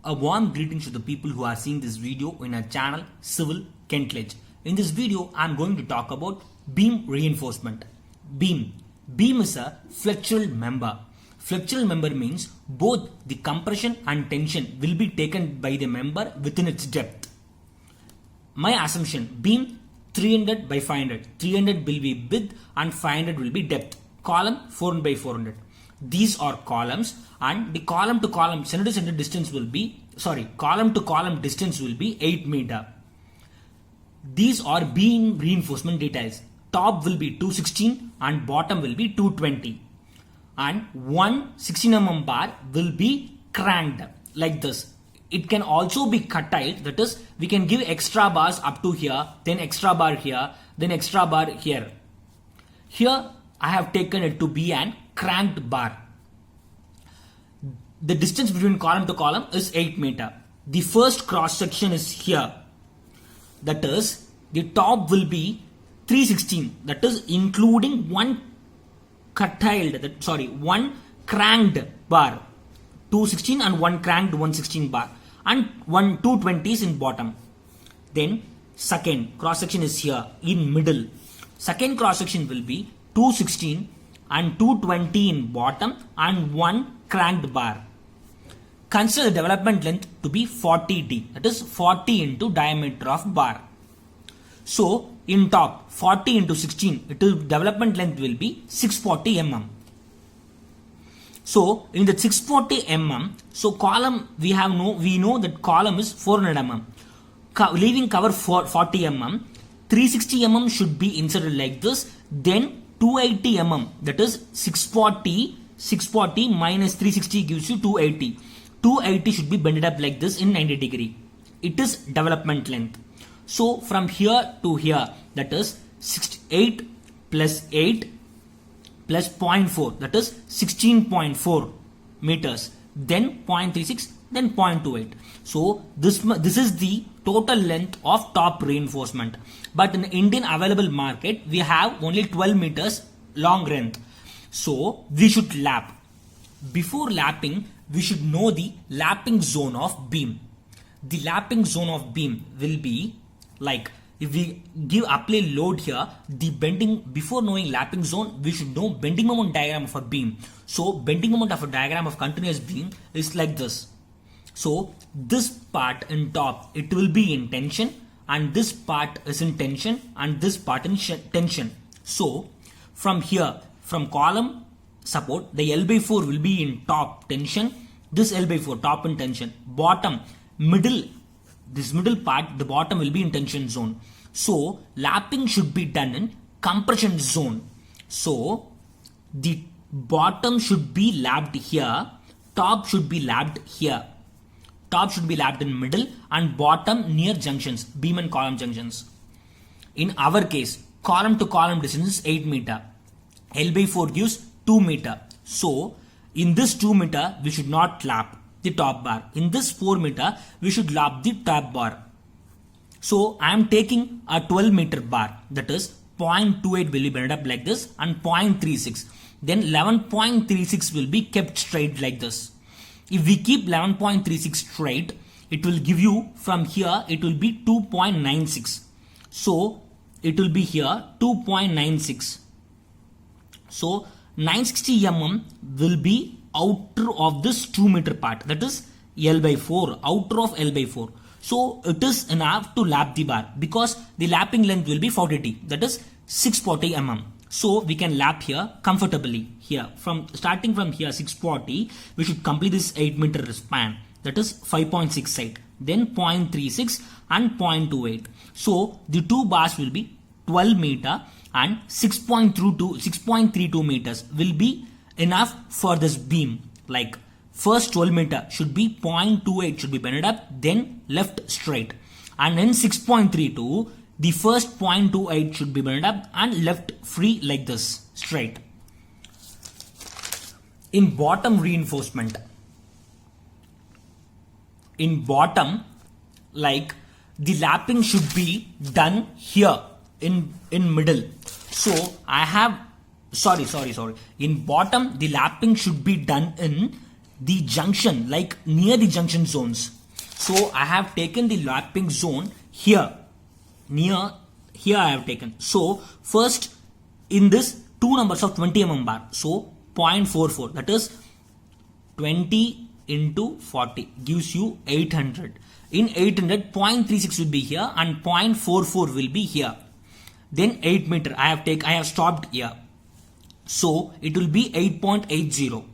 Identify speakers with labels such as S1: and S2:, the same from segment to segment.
S1: A warm greetings to the people who are seeing this video in our channel Civil Kentledge. In this video, I am going to talk about beam reinforcement. Beam. Beam is a flexural member. Flexural member means both the compression and tension will be taken by the member within its depth. My assumption, beam 300 by 500. 300 will be width and 500 will be depth. Column 400 by 400. These are columns and the column to column center to center distance will be, column to column distance will be 8 meter. These are beam reinforcement details. Top will be 216 and bottom will be 220. And one 16 mm bar will be cranked like this. It can also be cut tight, that is, we can give extra bars up to here, then extra bar here, then extra bar here. Here I have taken it to be an cranked bar. The distance between column to column is 8 meter. The first cross section is here. That is, the top will be 316. That is including one one cranked bar. 216 and one cranked 116 bar. And one 220s in bottom. Then second cross section is here in middle. Second cross section will be 216 and 220 in bottom and one cranked bar. Consider the development length to be 40D, that is 40 into diameter of bar. So in top 40 into 16, development length will be 640 mm. So in the 640 mm, so column we know that column is 400 mm. Leaving cover for 40 mm, 360 mm should be inserted like this. Then 280 mm, that is 640 minus 360 gives you 280. 280 should be bended up like this in 90 degree. It is development length. So from here to here, that is 8 plus 8 plus 0.4, that is 16.4 meters. Then 0.36, then 0.28. So this is the total length of top reinforcement. But in the Indian available market, we have only 12 meters long length. So we should lap. Before lapping, we should know the lapping zone of beam. The lapping zone of beam will be like, if we apply load here, the bending, before knowing lapping zone, we should know bending moment diagram of a beam. So bending moment of a diagram of continuous beam is like this. So this part in top, it will be in tension, and this part is in tension, and this part in tension. So from here, from column support, the L/4 will be in top tension, this L/4 top in tension, bottom middle, this middle part, the bottom will be in tension zone. So lapping should be done in compression zone. So the bottom should be lapped here, top should be lapped here. Top should be lapped in middle and bottom near junctions, beam and column junctions. In our case, column to column distance is 8 meter. L/4 gives 2 meter. So in this 2 meter, we should not lap the top bar. In this 4 meter, we should lap the top bar. So I am taking a 12 meter bar, that is 0.28 will be bended up like this and 0.36. Then 11.36 will be kept straight like this. If we keep 11.36 straight, it will give you from here, it will be 2.96. So it will be here 2.96. So 960 mm will be outer of this 2 meter part, that is L/4, outer of L/4. So it is enough to lap the bar because the lapping length will be 40T, that is 640 mm. So we can lap here comfortably here. Starting from here 640, we should complete this 8 meter span, that is 5.6 side, then 0.36 and 0.28. So the two bars will be 12 meter and 6.32 meters will be enough for this beam. Like first 12 meter should be 0.28 should be bended up, then left straight. And in 6.32, the first 0.28 should be bended up and left free like this, straight. In bottom reinforcement, in bottom, like the lapping should be done here in middle. So I have, in bottom, the lapping should be done in the junction, like near the junction zones. So I have taken the lapping zone here, near here I have taken. So first in this two numbers of 20 mm bar, so 0.44, that is 20 into 40 gives you 800. In 800, 0.36 will be here and 0.44 will be here. Then 8 meter I have stopped here. So it will be 8.80.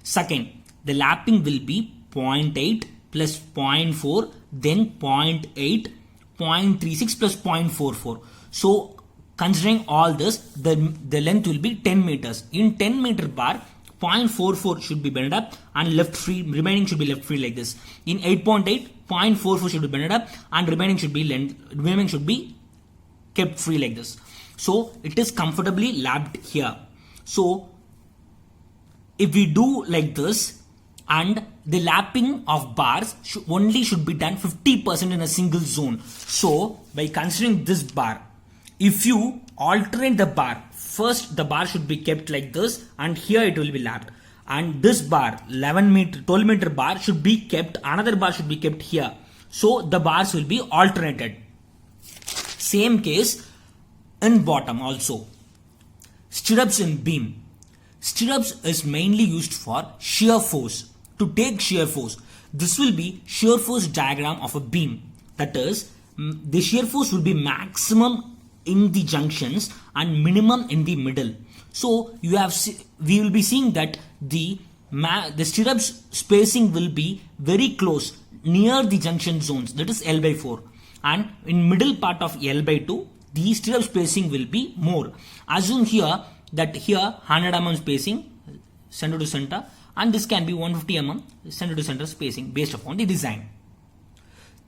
S1: Second, the lapping will be 0.8 plus 0.4, then 0.8, 0.36 plus 0.44. So considering all this, the length will be 10 meters. In 10 meter bar, 0.44 should be bended up and left free, remaining should be left free like this. In 8.8, 0.44 should be bended up and remaining should be kept free like this. So it is comfortably lapped here. So if we do like this, and the lapping of bars should be done 50% in a single zone. So by considering this bar, if you alternate the bar, first the bar should be kept like this and here it will be lapped, and this bar 12 meter bar should be kept, another bar should be kept here. So the bars will be alternated. Same case in bottom also. Stirrups in beam. Stirrups is mainly used for shear force. To take shear force, this will be shear force diagram of a beam. That is, the shear force will be maximum in the junctions and minimum in the middle. So we will be seeing that the stirrups spacing will be very close near the junction zones, that is L by 4, and in middle part of L by 2 the stirrup spacing will be more. Assume here that here 100 mm spacing center to center, and this can be 150 mm center to center spacing based upon the design.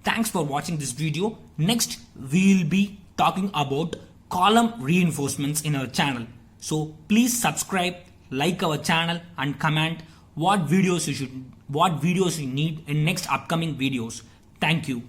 S1: Thanks for watching this video. Next we will be talking about column reinforcements in our channel. So please subscribe, like our channel and comment what videos you need in next upcoming videos. Thank you.